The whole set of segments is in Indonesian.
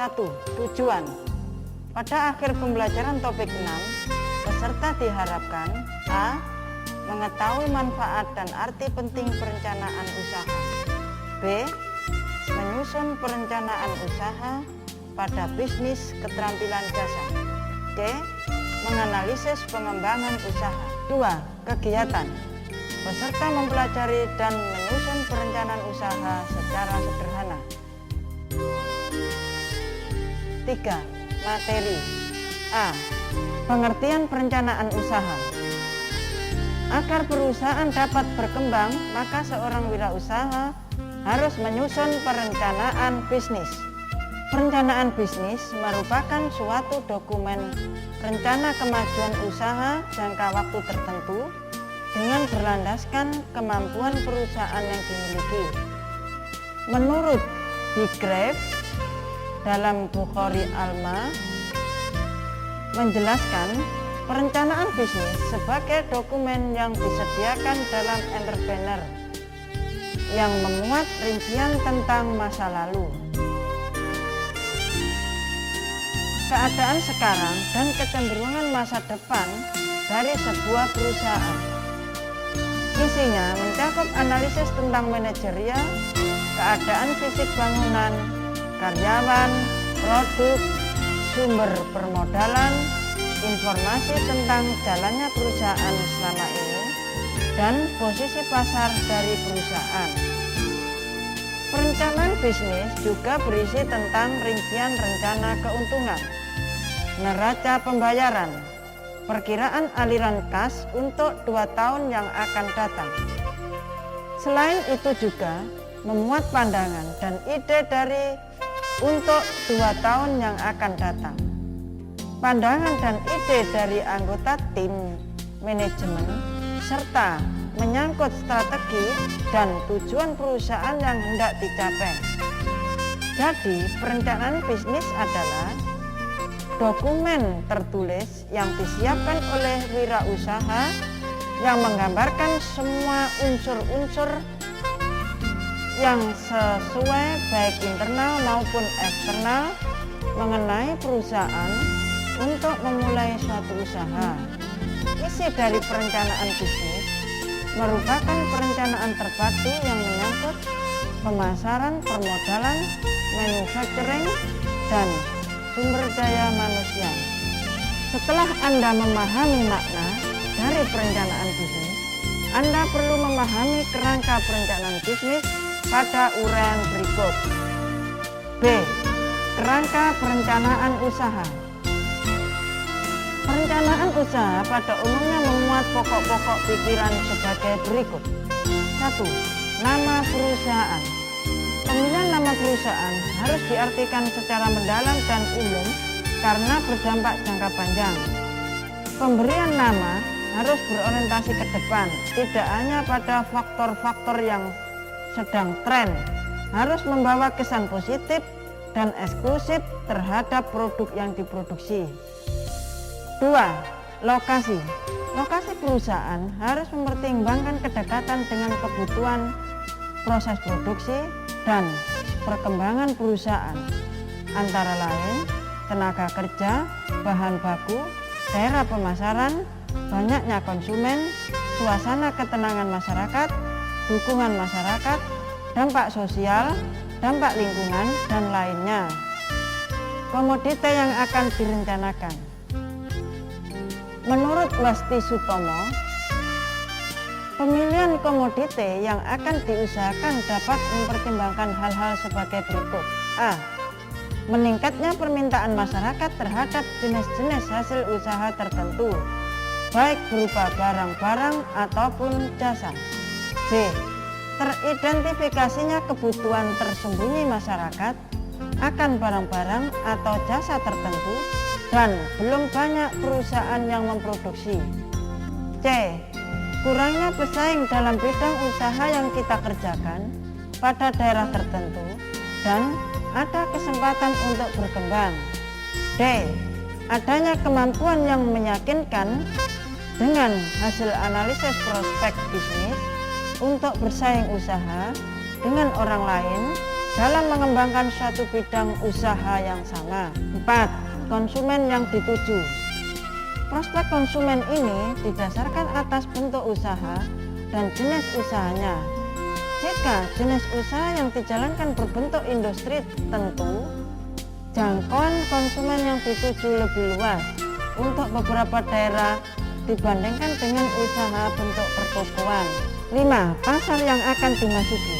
1. Tujuan. Pada akhir pembelajaran topik 6, peserta diharapkan A. Mengetahui manfaat dan arti penting perencanaan usaha. B. Menyusun perencanaan usaha pada bisnis keterampilan jasa. C. Menganalisis pengembangan usaha. 2. Kegiatan. Peserta mempelajari dan menyusun perencanaan usaha secara sederhana. 3. Materi. A. Pengertian perencanaan usaha. Agar perusahaan dapat berkembang, maka seorang wirausaha harus menyusun perencanaan bisnis. Perencanaan bisnis merupakan suatu dokumen rencana kemajuan usaha jangka waktu tertentu dengan berlandaskan kemampuan perusahaan yang dimiliki. Menurut De Graaf dalam Bukhari Alma menjelaskan perencanaan bisnis sebagai dokumen yang disediakan dalam entrepreneur yang memuat rincian tentang masa lalu, keadaan sekarang, dan kecenderungan masa depan dari sebuah perusahaan. Isinya mencakup analisis tentang manajerial, keadaan fisik bangunan, karyawan, produk, sumber permodalan, informasi tentang jalannya perusahaan selama ini, dan posisi pasar dari perusahaan. Perencanaan bisnis juga berisi tentang rincian rencana keuntungan, neraca pembayaran, perkiraan aliran kas untuk 2 tahun yang akan datang. Selain itu juga memuat pandangan dan ide dari untuk 2 tahun yang akan datang. Pandangan dan ide dari anggota tim manajemen serta menyangkut strategi dan tujuan perusahaan yang hendak dicapai. Jadi, perencanaan bisnis adalah dokumen tertulis yang disiapkan oleh wirausaha yang menggambarkan semua unsur-unsur yang sesuai baik internal maupun eksternal mengenai perusahaan untuk memulai suatu usaha. Isi dari perencanaan bisnis merupakan perencanaan terpadu yang menyangkut pemasaran, permodalan, manufacturing, dan sumber daya manusia. Setelah Anda memahami makna dari perencanaan bisnis, Anda perlu memahami kerangka perencanaan bisnis pada uraian berikut. B. Kerangka perencanaan usaha. Perencanaan usaha pada umumnya memuat pokok-pokok pikiran sebagai berikut. 1. Nama perusahaan. Pemilihan nama perusahaan harus diartikan secara mendalam dan umum karena berdampak jangka panjang. Pemberian nama harus berorientasi ke depan, tidak hanya pada faktor-faktor yang sedang tren, harus membawa kesan positif dan eksklusif terhadap produk yang diproduksi. 2. Lokasi. Lokasi perusahaan harus mempertimbangkan kedekatan dengan kebutuhan proses produksi dan perkembangan perusahaan, antara lain tenaga kerja, bahan baku, daerah pemasaran, banyaknya konsumen, suasana ketenangan masyarakat, dukungan masyarakat, dampak sosial, dampak lingkungan, dan lainnya. Komoditi yang akan direncanakan. Menurut Wasti Sutomo, pemilihan komoditi yang akan diusahakan dapat mempertimbangkan hal-hal sebagai berikut. A. Meningkatnya permintaan masyarakat terhadap jenis-jenis hasil usaha tertentu, baik berupa barang-barang ataupun jasa. B. Teridentifikasinya kebutuhan tersembunyi masyarakat akan barang-barang atau jasa tertentu dan belum banyak perusahaan yang memproduksi. C. Kurangnya pesaing dalam bidang usaha yang kita kerjakan pada daerah tertentu dan ada kesempatan untuk berkembang. D. Adanya kemampuan yang meyakinkan dengan hasil analisis prospek bisnis untuk bersaing usaha dengan orang lain dalam mengembangkan suatu bidang usaha yang sama. 4. Konsumen yang dituju. Prospek konsumen ini didasarkan atas bentuk usaha dan jenis usahanya. Jika jenis usaha yang dijalankan berbentuk industri, tentu jangkauan konsumen yang dituju lebih luas untuk beberapa daerah dibandingkan dengan usaha bentuk pertokoan. 5. Pasar yang akan dimasuki.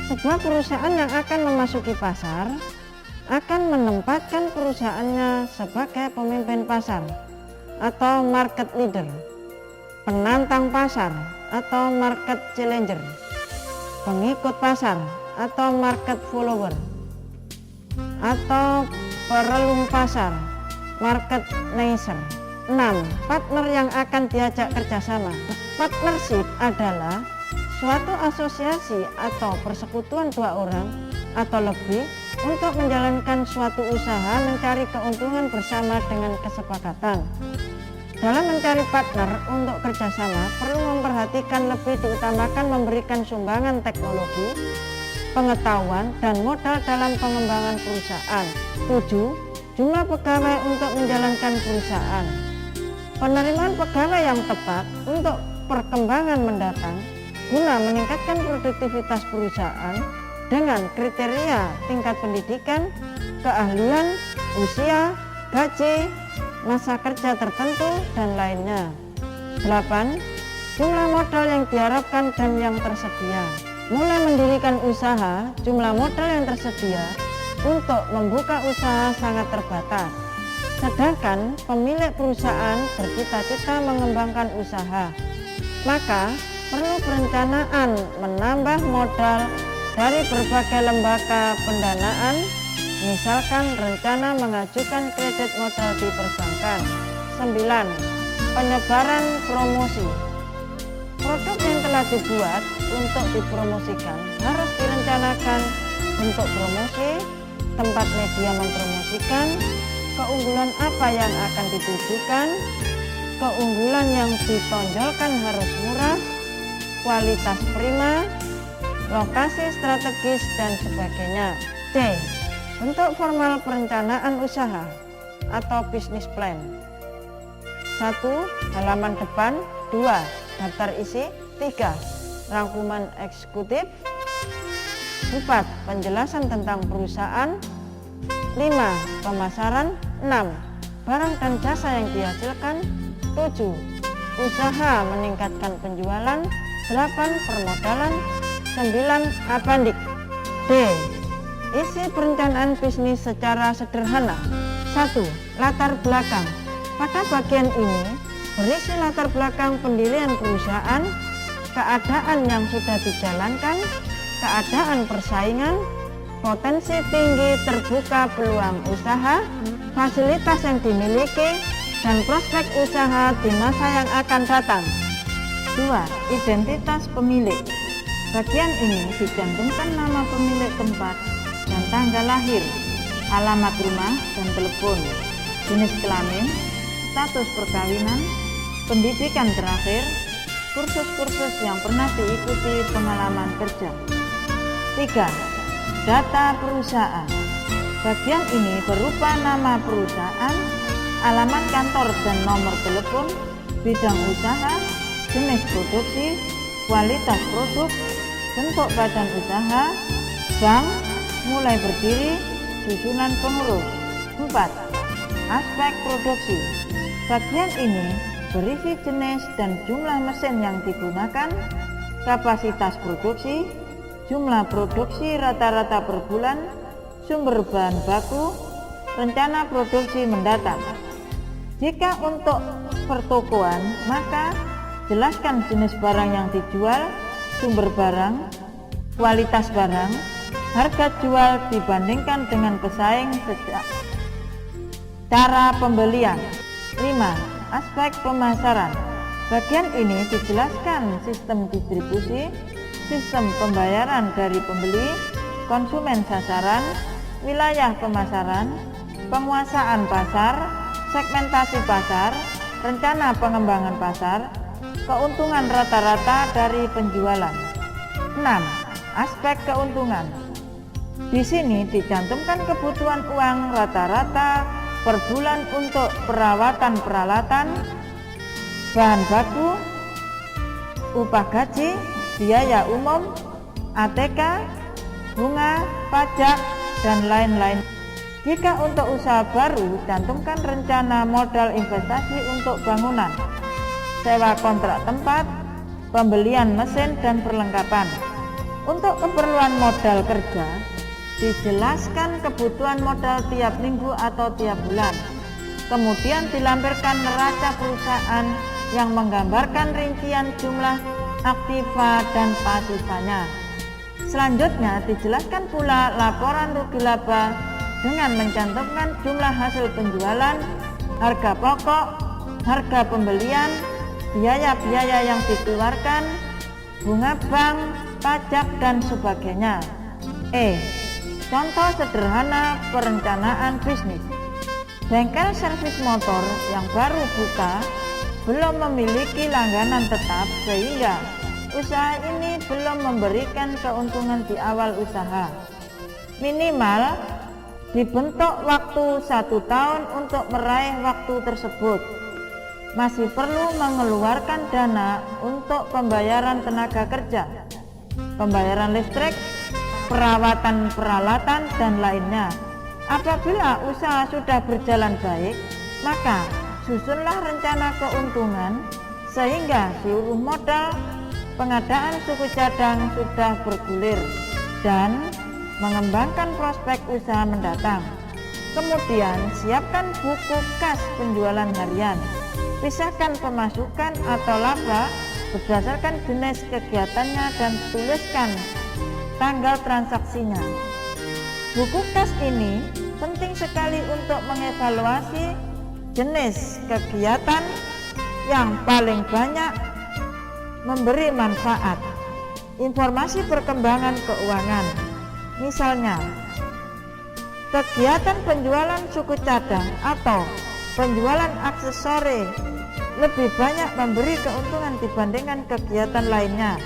Sebuah perusahaan yang akan memasuki pasar akan menempatkan perusahaannya sebagai pemimpin pasar atau market leader, penantang pasar atau market challenger, pengikut pasar atau market follower, atau perelung pasar, market nicer. 6. Partner yang akan diajak kerjasama. Partnership adalah suatu asosiasi atau persekutuan dua orang atau lebih untuk menjalankan suatu usaha mencari keuntungan bersama dengan kesepakatan. Dalam mencari partner untuk kerjasama perlu memperhatikan lebih diutamakan memberikan sumbangan teknologi, pengetahuan, dan modal dalam pengembangan perusahaan. 7. Jumlah pegawai untuk menjalankan perusahaan. Penerimaan pegawai yang tepat untuk perkembangan mendatang guna meningkatkan produktivitas perusahaan dengan kriteria tingkat pendidikan, keahlian, usia, gaji, masa kerja tertentu, dan lainnya. 8. Jumlah modal yang diharapkan dan yang tersedia. Mulai mendirikan usaha, jumlah modal yang tersedia untuk membuka usaha sangat terbatas. Sedangkan pemilik perusahaan bercita-cita mengembangkan usaha, maka perlu perencanaan menambah modal dari berbagai lembaga pendanaan, misalkan rencana mengajukan kredit modal di perbankan. 9. Penyebaran promosi. Produk yang telah dibuat untuk dipromosikan harus direncanakan bentuk promosi, tempat media mempromosikan, keunggulan apa yang akan ditujukan, keunggulan yang ditonjolkan harus murah, kualitas prima, lokasi strategis, dan sebagainya. D. Bentuk formal perencanaan usaha atau bisnis plan. 1. Halaman depan. 2. Daftar isi. 3. Rangkuman eksekutif. 4. Penjelasan tentang perusahaan. 5. Pemasaran. 6. Barang dan jasa yang dihasilkan. 7. Usaha meningkatkan penjualan. 8. Permodalan. 9. Apandik. D. Isi perencanaan bisnis secara sederhana. 1. Latar belakang. Pada bagian ini berisi latar belakang pendirian perusahaan, keadaan yang sudah dijalankan, keadaan persaingan, potensi tinggi terbuka peluang usaha, fasilitas yang dimiliki, dan prospek usaha di masa yang akan datang. 2. Identitas pemilik. Bagian ini dicantumkan nama pemilik tempat dan tanggal lahir, alamat rumah dan telepon, jenis kelamin, status perkawinan, pendidikan terakhir, kursus-kursus yang pernah diikuti, pengalaman kerja. 3. Data perusahaan. Bagian ini berupa nama perusahaan, alamat kantor dan nomor telepon, bidang usaha, jenis produksi, kualitas produk, bentuk badan usaha, bank, mulai berdiri, susunan pengurus. 4. Aspek produksi. Bagian ini berisi jenis dan jumlah mesin yang digunakan, kapasitas produksi, jumlah produksi rata-rata per bulan, sumber bahan baku, rencana produksi mendatang. Jika untuk pertokoan, maka jelaskan jenis barang yang dijual, sumber barang, kualitas barang, harga jual dibandingkan dengan pesaing, cara pembelian. 5. Aspek pemasaran. Bagian ini dijelaskan sistem distribusi, sistem pembayaran dari pembeli, konsumen sasaran, wilayah pemasaran, penguasaan pasar, segmentasi pasar, rencana pengembangan pasar, keuntungan rata-rata dari penjualan. 6. Aspek keuntungan. Di sini dicantumkan kebutuhan uang rata-rata per bulan untuk perawatan peralatan, bahan baku, upah gaji, biaya umum, ATK, bunga, pajak, dan lain-lain. Jika untuk usaha baru, cantumkan rencana modal investasi untuk bangunan, sewa kontrak tempat, pembelian mesin, dan perlengkapan. Untuk keperluan modal kerja, dijelaskan kebutuhan modal tiap minggu atau tiap bulan. Kemudian dilampirkan neraca perusahaan yang menggambarkan rincian jumlah aktiva dan pasifanya. Selanjutnya dijelaskan pula laporan rugi laba dengan mencantumkan jumlah hasil penjualan, harga pokok, harga pembelian, biaya-biaya yang dikeluarkan, bunga bank, pajak, dan sebagainya. Contoh sederhana perencanaan bisnis. Bengkel servis motor yang baru buka belum memiliki langganan tetap, sehingga usaha ini belum memberikan keuntungan di awal usaha. Minimal dibentuk waktu 1 tahun untuk meraih waktu tersebut. Masih perlu mengeluarkan dana untuk pembayaran tenaga kerja, pembayaran listrik, perawatan peralatan, dan lainnya. Apabila usaha sudah berjalan baik, maka susunlah rencana keuntungan sehingga seluruh modal pengadaan suku cadang sudah bergulir dan mengembangkan prospek usaha mendatang. Kemudian siapkan buku kas penjualan harian. Pisahkan pemasukan atau laba berdasarkan jenis kegiatannya dan tuliskan tanggal transaksinya. Buku kas ini penting sekali untuk mengevaluasi jenis kegiatan yang paling banyak memberi manfaat. Informasi perkembangan keuangan, misalnya kegiatan penjualan suku cadang atau penjualan aksesori lebih banyak memberi keuntungan dibandingkan kegiatan lainnya.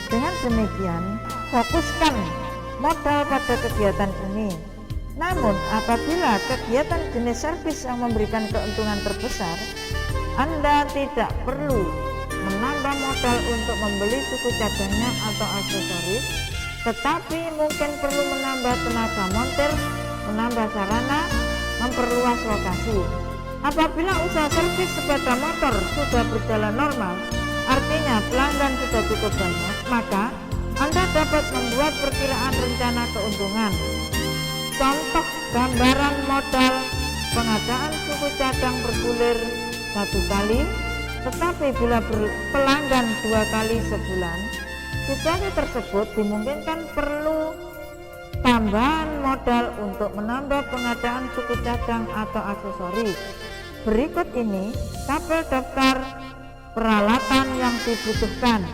Dengan demikian, fokuskan modal pada kegiatan ini. Namun apabila kegiatan jenis servis yang memberikan keuntungan terbesar, Anda tidak perlu menambah modal untuk membeli suku cadangnya atau aksesoris, tetapi mungkin perlu menambah tenaga montir, menambah sarana, memperluas lokasi. Apabila usaha servis sepeda motor sudah berjalan normal, artinya pelanggan sudah cukup banyak, maka Anda dapat membuat perkiraan rencana keuntungan. Contoh gambaran modal pengadaan suku cadang bergulir 1 kali, tetapi bila pelanggan 2 kali sebulan, situasi tersebut dimungkinkan perlu tambahan modal untuk menambah pengadaan suku cadang atau aksesoris. Berikut ini tabel daftar peralatan yang dibutuhkan.